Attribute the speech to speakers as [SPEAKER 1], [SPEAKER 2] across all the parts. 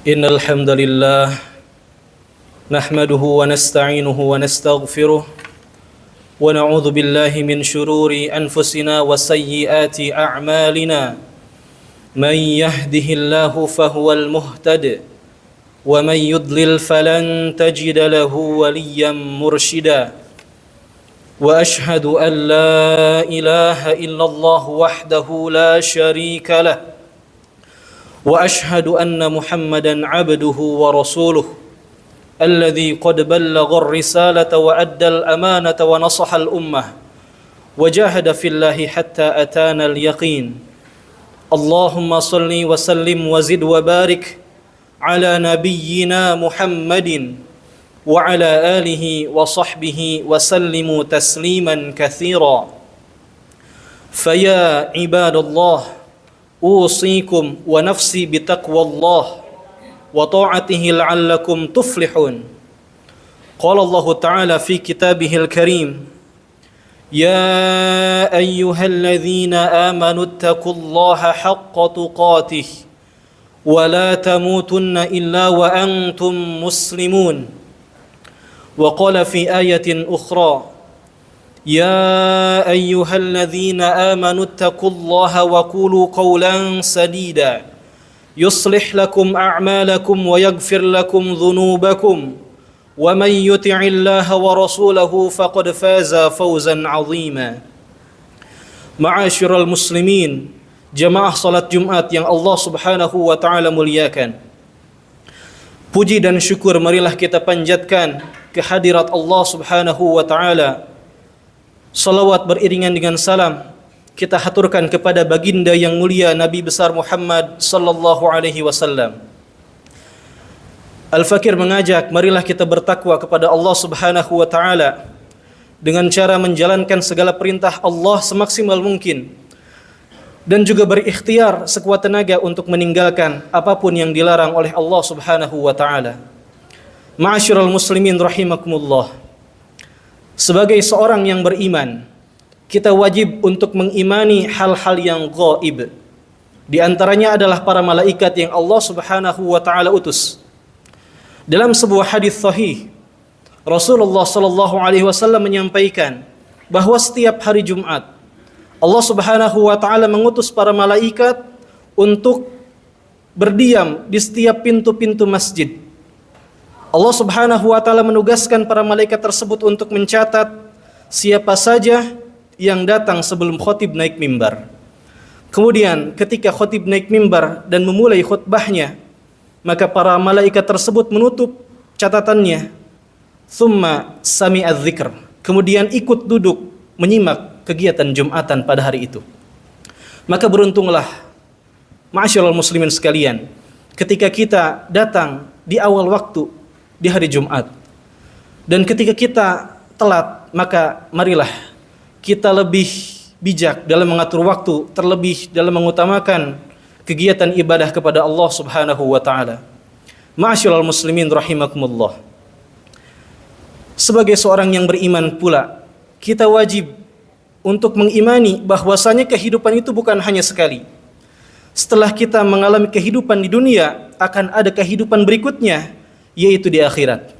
[SPEAKER 1] إن الحمد لله نحمده ونستعينه ونستغفره ونعوذ بالله من شرور أنفسنا وسيئات أعمالنا من يهده الله فهو المهتد ومن يضلل فلن تجد له وليا مرشدا وأشهد أن لا إله إلا الله وحده لا شريك له وأشهد أن محمدا عبده ورسوله الذي قد بلغ الرسالة وأدى الأمانة ونصح الأمة وجاهد في الله حتى أتانا اليقين اللهم صل وسلم وزد وبارك على نبينا محمد وعلى آله وصحبه وسلموا تسليما كثيرا فيا عباد الله أوصيكم ونفسي بتقوى الله وطاعته لعلكم تفلحون قال الله تعالى في كتابه الكريم يا أيها الذين آمنوا اتقوا الله حق تقاته ولا تموتن إلا وأنتم مسلمون وقال في آية أخرى يا أيها الذين آمنوا اتقوا الله وقولوا قولا سديدا يصلح لكم أعمالكم ويغفر لكم ذنوبكم ومن يطع الله ورسوله فقد فاز فوزا عظيما معاشر المسلمين jamaah salat Jumat yang Allah Subhanahu wa taala muliakan. Puji dan syukur marilah kita panjatkan kehadirat Allah Subhanahu wa taala. Salawat beriringan dengan salam kita haturkan kepada baginda yang mulia Nabi besar Muhammad sallallahu alaihi wasallam. Al-Fakir mengajak marilah kita bertakwa kepada Allah Subhanahu wa taala dengan cara menjalankan segala perintah Allah semaksimal mungkin dan juga berikhtiar sekuat tenaga untuk meninggalkan apapun yang dilarang oleh Allah Subhanahu wa taala. Ma'asyiral muslimin rahimakumullah. Sebagai seorang yang beriman, kita wajib untuk mengimani hal-hal yang gaib. Di antaranya adalah para malaikat yang Allah Subhanahu wa taala utus. Dalam sebuah hadis sahih, Rasulullah sallallahu alaihi wasallam menyampaikan bahwa setiap hari Jumat Allah Subhanahu wa taala mengutus para malaikat untuk berdiam di setiap pintu-pintu masjid. Allah Subhanahu wa taala menugaskan para malaikat tersebut untuk mencatat siapa saja yang datang sebelum khatib naik mimbar. Kemudian ketika khatib naik mimbar dan memulai khutbahnya, maka para malaikat tersebut menutup catatannya. Tsumma sami'a dzikr. Kemudian ikut duduk menyimak kegiatan Jumatan pada hari itu. Maka beruntunglah ma'asyiral muslimin sekalian ketika kita datang di awal waktu di hari Jumat. Dan ketika kita telat, maka marilah kita lebih bijak dalam mengatur waktu, terlebih dalam mengutamakan kegiatan ibadah kepada Allah Subhanahu wa taala. Ma'asyiral muslimin rahimakumullah. Sebagai seorang yang beriman pula, kita wajib untuk mengimani bahwasanya kehidupan itu bukan hanya sekali. Setelah kita mengalami kehidupan di dunia, akan ada kehidupan berikutnya, yaitu di akhirat.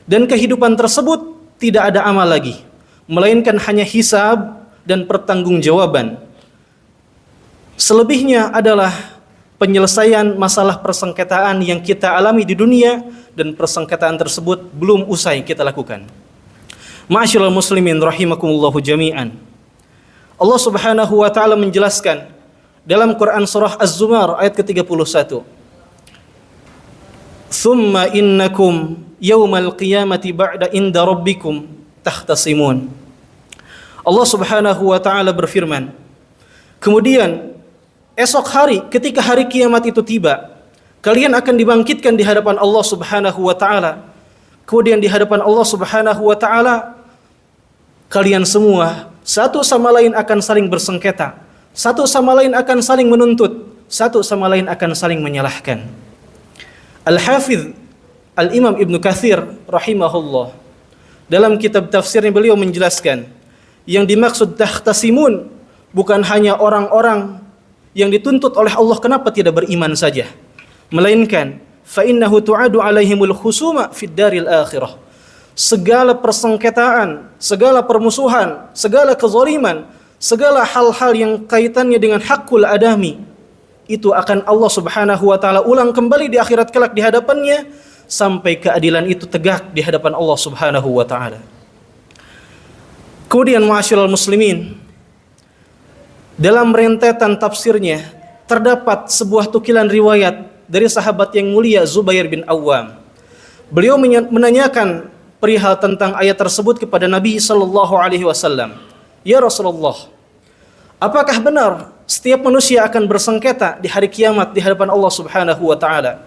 [SPEAKER 1] Dan kehidupan tersebut tidak ada amal lagi, melainkan hanya hisab dan pertanggungjawaban. Selebihnya adalah penyelesaian masalah persengketaan yang kita alami di dunia, dan persengketaan tersebut belum usai kita lakukan. Ma'asyiral muslimin rahimakumullahu jami'an. Allah Subhanahu wa taala menjelaskan dalam Quran surah Az-Zumar ayat ke-31. Tsumma innakum yaumal qiyamati ba'da inda rabbikum tahtasimun. Allah Subhanahu wa taala berfirman, kemudian esok hari ketika hari kiamat itu tiba, kalian akan dibangkitkan di hadapan Allah Subhanahu wa taala. Kemudian di hadapan Allah Subhanahu wa taala kalian semua satu sama lain akan saling bersengketa, satu sama lain akan saling menuntut, satu sama lain akan saling menyalahkan. Al-Hafidh Al-Imam Ibnu Katsir rahimahullah dalam kitab tafsirnya beliau menjelaskan yang dimaksud tahtasimun bukan hanya orang-orang yang dituntut oleh Allah kenapa tidak beriman saja, melainkan fa innahu tu'adu 'alaihimul khusuma fid daril akhirah. Segala persengketaan, segala permusuhan, segala kezaliman, segala hal-hal yang kaitannya dengan hakul adami, itu akan Allah Subhanahu wa taala ulang kembali di akhirat kelak di hadapannya sampai keadilan itu tegak di hadapan Allah Subhanahu wa taala. Kemudian ma'asyiral muslimin, dalam rentetan tafsirnya terdapat sebuah tukilan riwayat dari sahabat yang mulia Zubair bin Awwam. Beliau menanyakan perihal tentang ayat tersebut kepada Nabi sallallahu alaihi wasallam. Ya Rasulullah, apakah benar setiap manusia akan bersengketa di hari kiamat di hadapan Allah Subhanahu wa taala?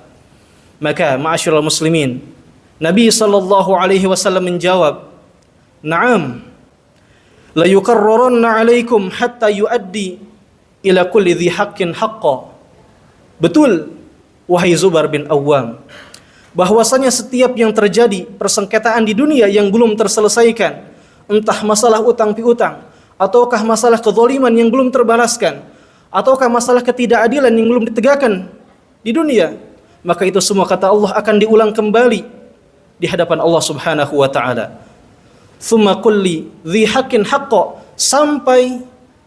[SPEAKER 1] Maka ma'asyiral muslimin, Nabi sallallahu alaihi wasallam menjawab, "Na'am. La yukarrarunna 'alaikum hatta yuaddi ila kulli dhi haqqin haqqa." Betul, wahai Zubair bin Awwam, bahwasanya setiap yang terjadi persengketaan di dunia yang belum terselesaikan, entah masalah utang piutang, ataukah masalah kezaliman yang belum terbalaskan, ataukah masalah ketidakadilan yang belum ditegakkan di dunia, maka itu semua kata Allah akan diulang kembali di hadapan Allah Subhanahu wa taala. Tsumma kulli dzi haqqin haqqa, sampai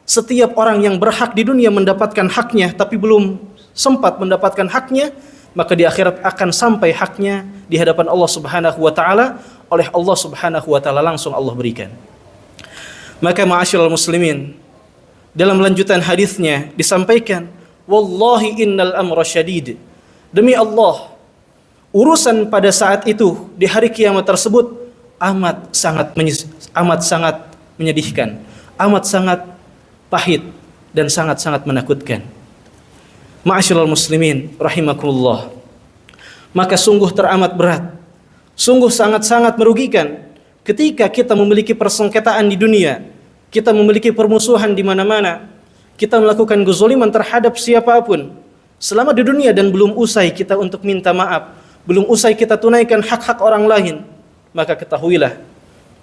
[SPEAKER 1] setiap orang yang berhak di dunia mendapatkan haknya tapi belum sempat mendapatkan haknya, maka di akhirat akan sampai haknya di hadapan Allah Subhanahu wa taala, oleh Allah Subhanahu wa taala langsung Allah berikan. Maka ma'asyiral muslimin, dalam lanjutan hadisnya disampaikan, wallahi innal amra syadid. Demi Allah, urusan pada saat itu di hari kiamat tersebut amat sangat menyedihkan, amat sangat pahit dan sangat-sangat menakutkan. Ma'asyiral muslimin rahimakumullah, maka sungguh teramat berat, sungguh sangat-sangat merugikan ketika kita memiliki persengketaan di dunia, kita memiliki permusuhan di mana-mana, kita melakukan kezaliman terhadap siapapun selama di dunia dan belum usai kita untuk minta maaf, belum usai kita tunaikan hak-hak orang lain, maka ketahuilah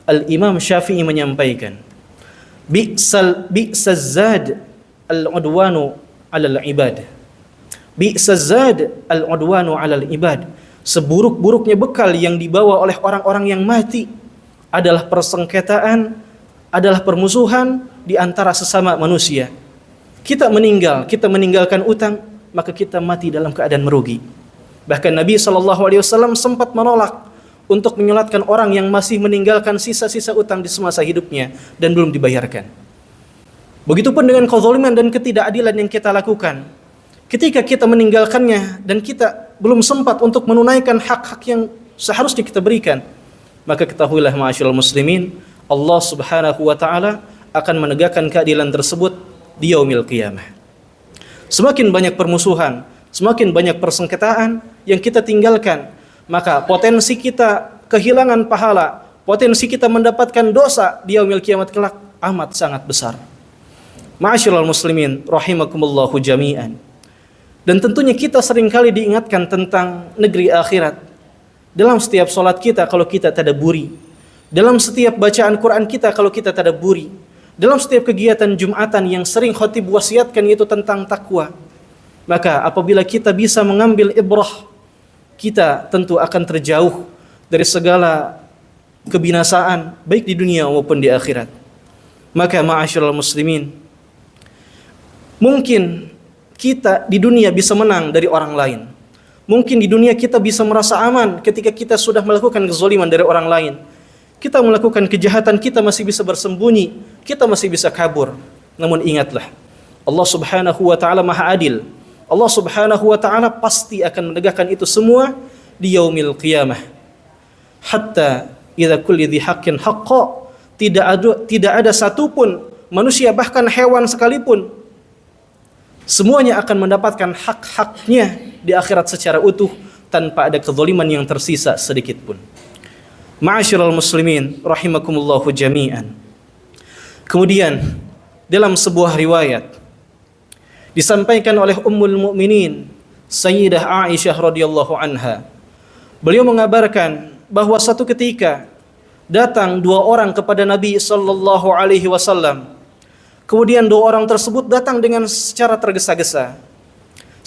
[SPEAKER 1] Al-Imam Syafi'i menyampaikan, bi'saz zad al-udwanu 'alal ibad. Bi'saz zad al-udwanu 'alal ibad. Seburuk-buruknya bekal yang dibawa oleh orang-orang yang mati adalah persengketaan, adalah permusuhan di antara sesama manusia. Kita meninggalkan utang, maka kita mati dalam keadaan merugi. Bahkan Nabi SAW sempat menolak untuk menyolatkan orang yang masih meninggalkan sisa-sisa utang di semasa hidupnya dan belum dibayarkan. Begitupun dengan kezaliman dan ketidakadilan yang kita lakukan. Ketika kita meninggalkannya dan kita belum sempat untuk menunaikan hak-hak yang seharusnya kita berikan, maka ketahuilah ma'asyiral muslimin, Allah Subhanahu wa taala akan menegakkan keadilan tersebut di yaumil qiyamah. Semakin banyak permusuhan, semakin banyak persengketaan yang kita tinggalkan, maka potensi kita kehilangan pahala, potensi kita mendapatkan dosa di yaumil kiamat kelak amat sangat besar. Ma'asyiral muslimin rahimakumullahu jami'an. Dan tentunya kita seringkali diingatkan tentang negeri akhirat dalam setiap salat kita kalau kita tadabburi, dalam setiap bacaan Quran kita kalau kita tadabburi, dalam setiap kegiatan Jumatan yang sering khatib wasiatkan yaitu tentang takwa. Maka apabila kita bisa mengambil ibrah, kita tentu akan terjauh dari segala kebinasaan baik di dunia maupun di akhirat. Maka ma'asyiral muslimin, mungkin kita di dunia bisa menang dari orang lain. Mungkin di dunia kita bisa merasa aman ketika kita sudah melakukan kezaliman dari orang lain. Kita melakukan kejahatan, kita masih bisa bersembunyi, kita masih bisa kabur. Namun ingatlah, Allah Subhanahu wa taala Maha Adil. Allah Subhanahu wa taala pasti akan menegakkan itu semua di yaumil qiyamah. Hatta idza kulli dhi haqqin haqqa, tidak ada satupun manusia bahkan hewan sekalipun, semuanya akan mendapatkan hak-haknya di akhirat secara utuh tanpa ada kezaliman yang tersisa sedikit pun. Ma'asyiral muslimin rahimakumullahu jami'an. Kemudian dalam sebuah riwayat disampaikan oleh Ummul Mukminin Sayyidah Aisyah radhiyallahu anha, beliau mengabarkan bahwa satu ketika datang dua orang kepada Nabi sallallahu alaihi wasallam. Kemudian dua orang tersebut datang dengan secara tergesa-gesa.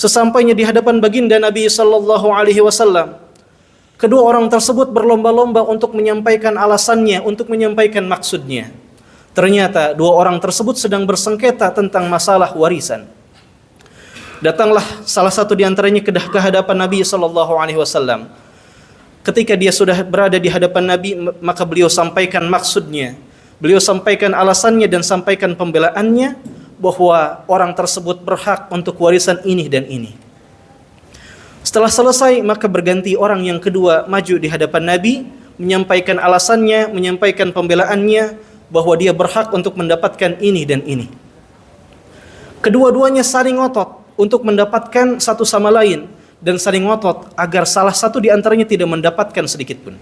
[SPEAKER 1] Sesampainya di hadapan baginda Nabi sallallahu alaihi wasallam, kedua orang tersebut berlomba-lomba untuk menyampaikan alasannya, untuk menyampaikan maksudnya. Ternyata dua orang tersebut sedang bersengketa tentang masalah warisan. Datanglah salah satu di antaranya ke hadapan Nabi sallallahu alaihi wasallam. Ketika dia sudah berada di hadapan Nabi, maka beliau sampaikan maksudnya. Beliau sampaikan alasannya dan sampaikan pembelaannya bahwa orang tersebut berhak untuk warisan ini dan ini. Setelah selesai, maka berganti orang yang kedua maju di hadapan Nabi, menyampaikan alasannya, menyampaikan pembelaannya bahwa dia berhak untuk mendapatkan ini dan ini. Kedua-duanya saling ngotot untuk mendapatkan satu sama lain dan saling ngotot agar salah satu di antaranya tidak mendapatkan sedikit pun.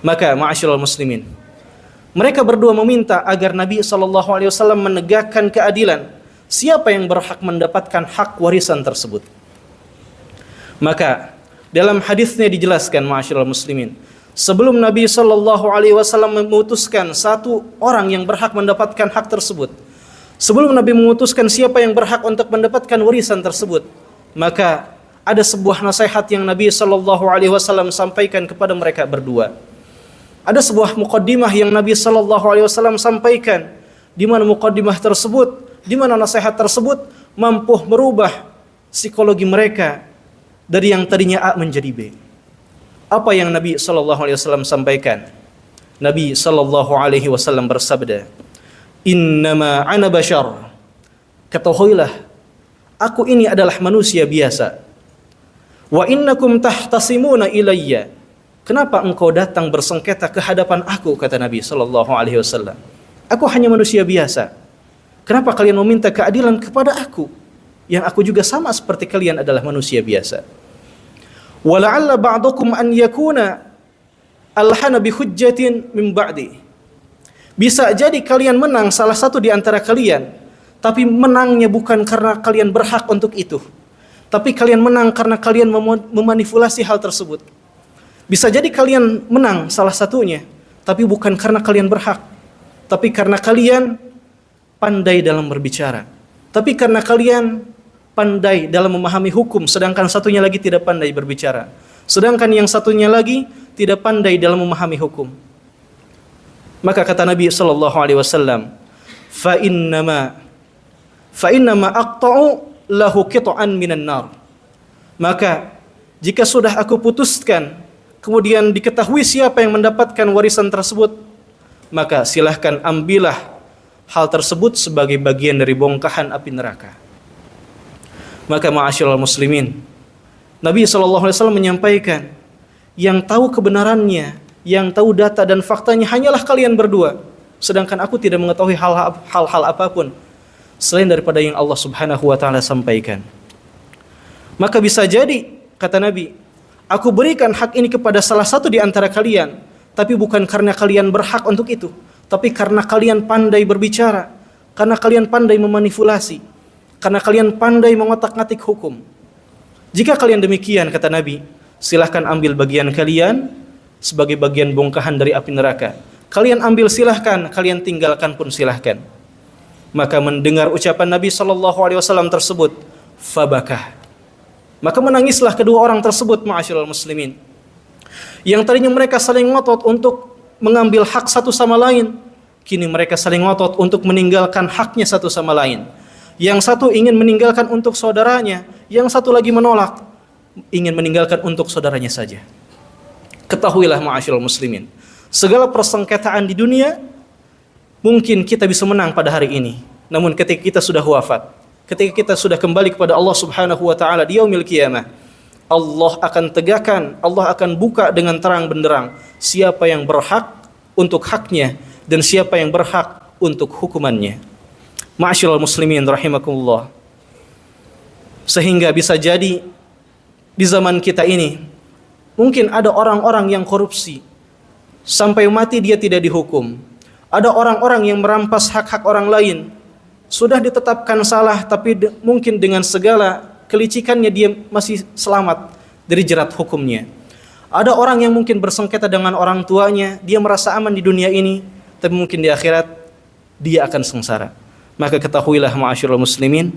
[SPEAKER 1] Maka ma'asyiral muslimin, mereka berdua meminta agar Nabi SAW menegakkan keadilan. Siapa yang berhak mendapatkan hak warisan tersebut? Maka dalam hadisnya dijelaskan, ma'asyiral muslimin, sebelum Nabi SAW memutuskan satu orang yang berhak mendapatkan hak tersebut, sebelum Nabi memutuskan siapa yang berhak untuk mendapatkan warisan tersebut, maka ada sebuah nasihat yang Nabi SAW sampaikan kepada mereka berdua. Ada sebuah muqaddimah yang Nabi SAW sampaikan, di mana muqaddimah tersebut, di mana nasihat tersebut mampu merubah psikologi mereka dari yang tadinya A menjadi B. Apa yang Nabi SAW sampaikan? Nabi SAW bersabda, "Innama ana bashar." Ketahuilah, aku ini adalah manusia biasa. Wa innakum tahtasimuna ilayya. Kenapa engkau datang bersengketa ke hadapan aku, kata Nabi SAW. Aku hanya manusia biasa. Kenapa kalian meminta keadilan kepada aku, yang aku juga sama seperti kalian adalah manusia biasa. Wala'alla ba'dukum an yakuna alhana bi hujjatin min ba'di. Bisa jadi kalian menang salah satu di antara kalian, tapi menangnya bukan karena kalian berhak untuk itu, tapi kalian menang karena kalian memanipulasi hal tersebut. Bisa jadi kalian menang salah satunya, tapi bukan karena kalian berhak, tapi karena kalian pandai dalam berbicara, tapi karena kalian pandai dalam memahami hukum, sedangkan satunya lagi tidak pandai berbicara, sedangkan yang satunya lagi tidak pandai dalam memahami hukum. Maka kata Nabi SAW, fa innama aqta'u lahu qit'an minan nar. Maka jika sudah aku putuskan, kemudian diketahui siapa yang mendapatkan warisan tersebut, maka silahkan ambillah hal tersebut sebagai bagian dari bongkahan api neraka. Maka ma'asyiral muslimin, Nabi SAW menyampaikan, yang tahu kebenarannya, yang tahu data dan faktanya hanyalah kalian berdua, sedangkan aku tidak mengetahui hal-hal apapun selain daripada yang Allah Subhanahu wa taala sampaikan. Maka bisa jadi, kata Nabi, aku berikan hak ini kepada salah satu di antara kalian, tapi bukan karena kalian berhak untuk itu, tapi karena kalian pandai berbicara, karena kalian pandai memanipulasi, karena kalian pandai mengotak-ngatik hukum. Jika kalian demikian, kata Nabi, silahkan ambil bagian kalian sebagai bagian bongkahan dari api neraka. Kalian ambil silahkan, kalian tinggalkan pun silahkan. Maka mendengar ucapan Nabi SAW tersebut, fabakah, maka menangislah kedua orang tersebut, ma'asyiral muslimin. Yang tadinya mereka saling ngotot untuk mengambil hak satu sama lain, kini mereka saling ngotot untuk meninggalkan haknya satu sama lain. Yang satu ingin meninggalkan untuk saudaranya, yang satu lagi menolak, ingin meninggalkan untuk saudaranya saja. Ketahuilah ma'asyiral muslimin, segala persengketaan di dunia mungkin kita bisa menang pada hari ini, namun ketika kita sudah wafat, ketika kita sudah kembali kepada Allah Subhanahu wa taala di yaumil qiyamah, Allah akan tegakkan, Allah akan buka dengan terang benderang siapa yang berhak untuk haknya dan siapa yang berhak untuk hukumannya. Ma'asyiral muslimin rahimakumullah. Sehingga bisa jadi di zaman kita ini mungkin ada orang-orang yang korupsi sampai mati dia tidak dihukum. Ada orang-orang yang merampas hak-hak orang lain, sudah ditetapkan salah, tapi mungkin dengan segala kelicikannya dia masih selamat dari jerat hukumnya. Ada orang yang mungkin bersengketa dengan orang tuanya, dia merasa aman di dunia ini, tapi mungkin di akhirat dia akan sengsara. Maka ketahuilah ma'asyiral muslimin,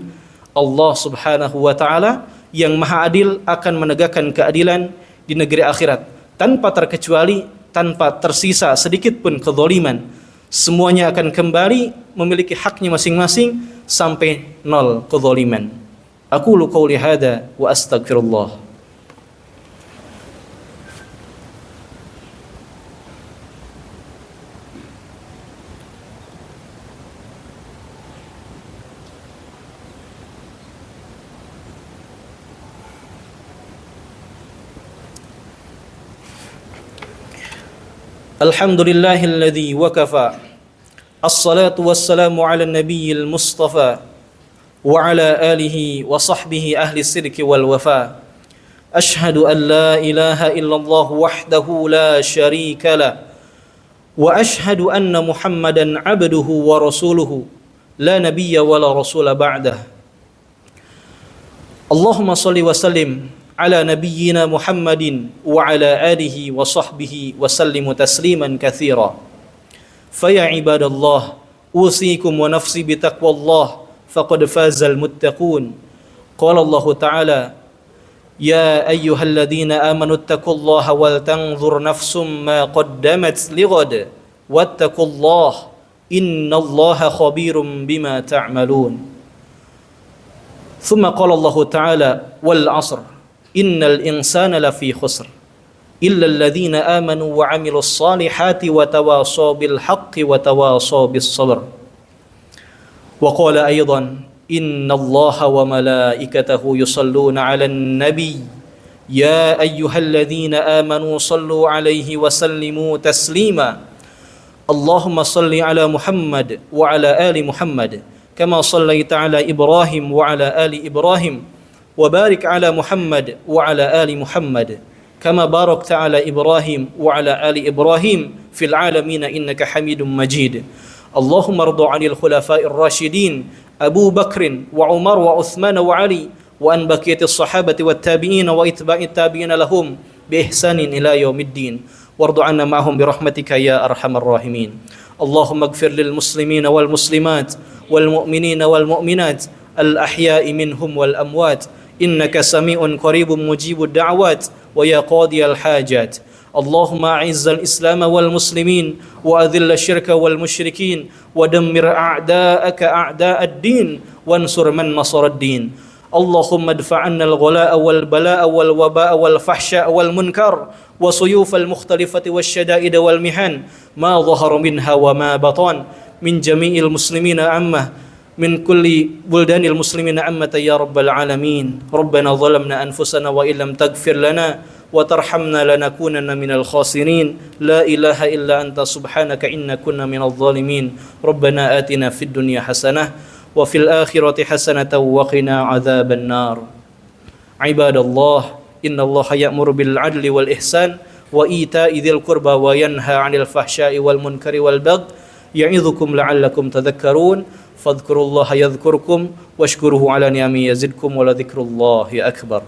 [SPEAKER 1] Allah Subhanahu wa taala yang Maha Adil akan menegakkan keadilan di negeri akhirat tanpa terkecuali, tanpa tersisa sedikit pun kezaliman. Semuanya akan kembali memiliki haknya masing-masing sampai nol kezaliman. Aqulu qouli hadza wa astaghfirullah. Alhamdulillahilladzi wa kafa. Assalatu wassalamu ala nabiyil mustafa wa ala alihi wa sahbihi ahli sidqi wal wafa. Ashhadu an la ilaha illallah wahdahu la syarika lah wa ashhadu anna Muhammadan abduhu wa rasuluhu la nabiyya wa la rasula ba'dah. Allahumma salli wa sallim ala nabiyyina Muhammadin wa ala alihi wa sahbihi wa sallimu tasliman katsira. Faya ibadallah, usikum wa nafsi bitaqwallah, faqad fazal muttaqun. Qala Allah Ta'ala, ya ayyuhalladzina amanu ittaqullaha wal tanzur nafsum ma qaddamat lighad wattaqullaha innallaha khabirum bima ta'malun. Thumma qala Allah Ta'ala, wal 'asr innal insana lafi khusr illa alladhina amanu wa 'amilus salihati wa tawasaw bil haqqi wa tawasaw bis sabr. Wa qala aidan innallaha wa malaikatahu yusalluna 'alan nabiy ya ayyuhalladhina amanu sallu 'alaihi wa sallimu taslima. Allahumma salli 'ala Muhammad wa 'ala ali Muhammad kama sallaita 'ala Ibrahim wa 'ala ali Ibrahim وبارك على محمد وعلى آل محمد كما باركت على إبراهيم وعلى آل إبراهيم في العالمين إنك حميد مجيد. اللهم ارض عن الخلفاء الراشدين أبو بكر وعمر وعثمان وعلي وأن بقية الصحابة والتابعين وإتباع التابعين لهم بإحسان إلى يوم الدين وارض عنا معهم برحمتك يا أرحم الراحمين. اللهم اغفر للمسلمين والمسلمات والمؤمنين والمؤمنات الأحياء منهم والأموات إنك سميع قريب مجيب الدعوات ويا قاضي الحاجات. اللهم أعز الإسلام والمسلمين وأذل الشرك والمشركين ودمر أعداءك أعداء الدين وانصر من نصر الدين. اللهم ادفع عنا الغلاء والبلاء والوباء والفحشاء والمنكر وسيوف المختلفة والشدائد والمحن ما ظهر منها وما بطن من جميع المسلمين عامة من كل بلدان المسلمين عامة يا رب العالمين. ربنا ظلمنا أنفسنا وإن لم تغفر لنا وترحمنا لنكونن من الخاسرين. لا إله إلا أنت سبحانك إنا كنا من الظالمين. ربنا آتنا في الدنيا حسنة وفي الآخرة حسنة وقنا عذاب النار. عباد الله إن الله يأمر بالعدل والإحسان وإيتاء ذي القربى وينهى عن الفحشاء والمنكر والبغي يعظكم لعلكم تذكرون. فاذكروا الله يذكركم واشكروه على نعمه يزدكم ولذكر الله أكبر.